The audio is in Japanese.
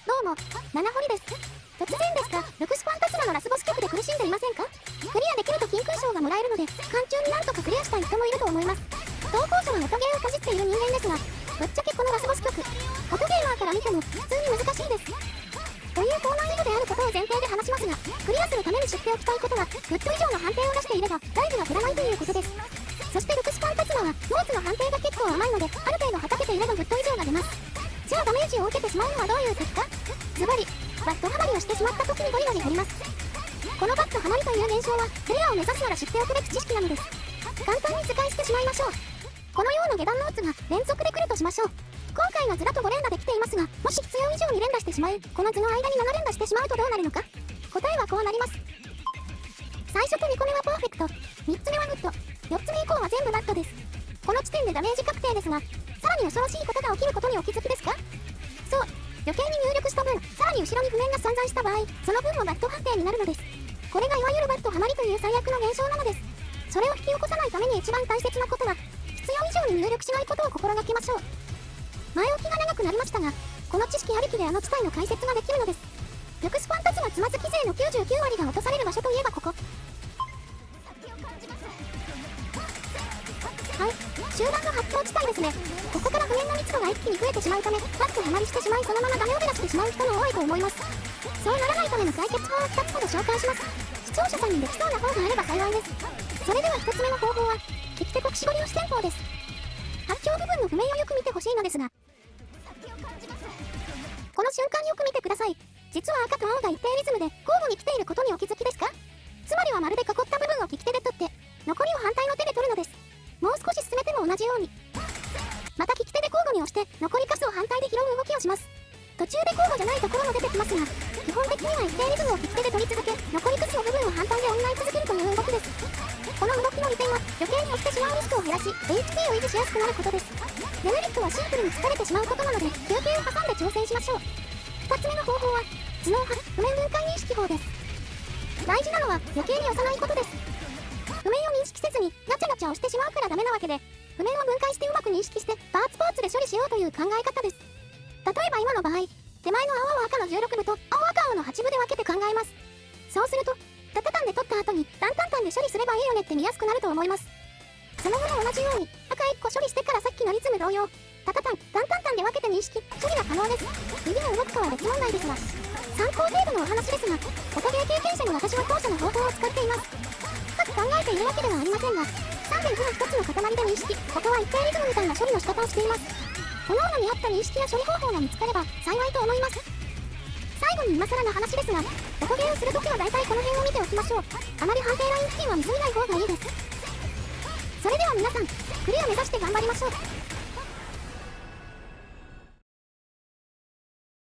どうも、七堀です。突然ですが、ルクスファンタズマのラスボス曲で苦しんでいませんか？クリアできると金空賞がもらえるので、間中になんとかクリアしたい人もいると思います。投稿者は音ゲーをかじっている人間ですが、ぶっちゃけこのラスボス曲、音ゲーマーから見ても普通に難しいです。という高難易度であることを前提で話しますが、クリアするために知っておきたいことは、グッド以上の判定を出していれば、ライブが振らないということです。そしてルクスファンタズマは、モーツの判定が結構甘いので、ある程度はたけていればグッド以上が出ます。じゃあダメージを受けてしまうのはどういう敵か？ズバリ、バットハマりをしてしまった時にゴリゴリ振ります。このバットハマりという現象は、クリアを目指すなら知っておくべき知識なのです。簡単に使い捨てしまいましょう。このような下段ノーツが連続で来るとしましょう。今回はズラと5連打できていますが、もし必要以上に連打してしまい、この図の間に7連打してしまうとどうなるのか？答えはこうなります。最初と2個目はパーフェクト、3つ目はグッド、4つ目以降は全部バッドです。この時点でダメージ確定ですが、さらに恐ろしいことが起きることにお気づきですか？そう、余計に入力した分、さらに後ろに譜面が存在した場合、その分もバッド判定になるのです。これがいわゆるバッドハマりという最悪の現象なのです。それを引き起こさないために一番大切なことは、必要以上に入力しないことを心がけましょう。前置きが長くなりましたが、この知識ありきであの地帯の解説ができるのです。ルクスファンタズマつまずき勢の99割が落とされる場所といえばここ。はい、集団の発狂地帯ですね。ここから譜面の密度が一気に増えてしまうため、バッとハマりしてしまいそのままダメを出してしまう人も多いと思います。そうならないための解決法を2つほど紹介します。視聴者さんにできそうな方があれば幸いです。それでは1つ目の方法は、利き手国絞り押し戦法です。発狂部分の譜面をよく見てほしいのですが、この瞬間よく見てください。実は赤と青が一定リズムで交互に来ていることにお気づきですか？つまりはまるで囲った部分を利き手で取って、残りを反対の手で取るのです。もう少し進めても同じように。また利き手で交互に押して、残りカスを反対で拾う動きをします。途中で交互じゃないところも出てきますが、基本的には一定リズムを利き手で取り続け、残りカスの部分を反対で補い続けるという動きです。この動きの利点は、余計に押してしまうリスクを減らし、HP を維持しやすくなることです。デメリットはシンプルに疲れてしまうことなので、休憩を挟んで調整しましょう。2つ目の方法は、頭脳派、譜面分解認識法です。大事なのは、余計に押さないことです。譜面を認識せずに、ガチャガチャ押してしまうからダメなわけで、譜面を分解してうまく認識して、パーツで処理しようという考え方です。例えば今の場合、手前の青赤の16部と青赤青の8部で分けて考えます。そうすると、タタタンで取った後にタンタンタンで処理すればいいよねって見やすくなると思います。その後も同じように、赤1個処理してからさっきのリズム同様、タタタン、タンタンタンで分けて認識、処理が可能です。指が動くかは別問題ですが、参考程度のお話ですが、音ゲー経験者の私は後者の方法を使っています。深く考えているわけではありませんが、3.9の1つの塊で認識、ここは一定リズムみたいな処理の仕方をしています。各々に合った認識や処理方法が見つかれば幸いと思います。最後に今更の話ですが、音ゲーをするときは大体この辺を見ておきましょう。あまり判定ライン付近は見すぎない方がいいです。それでは皆さん、クリア目指して頑張りましょう。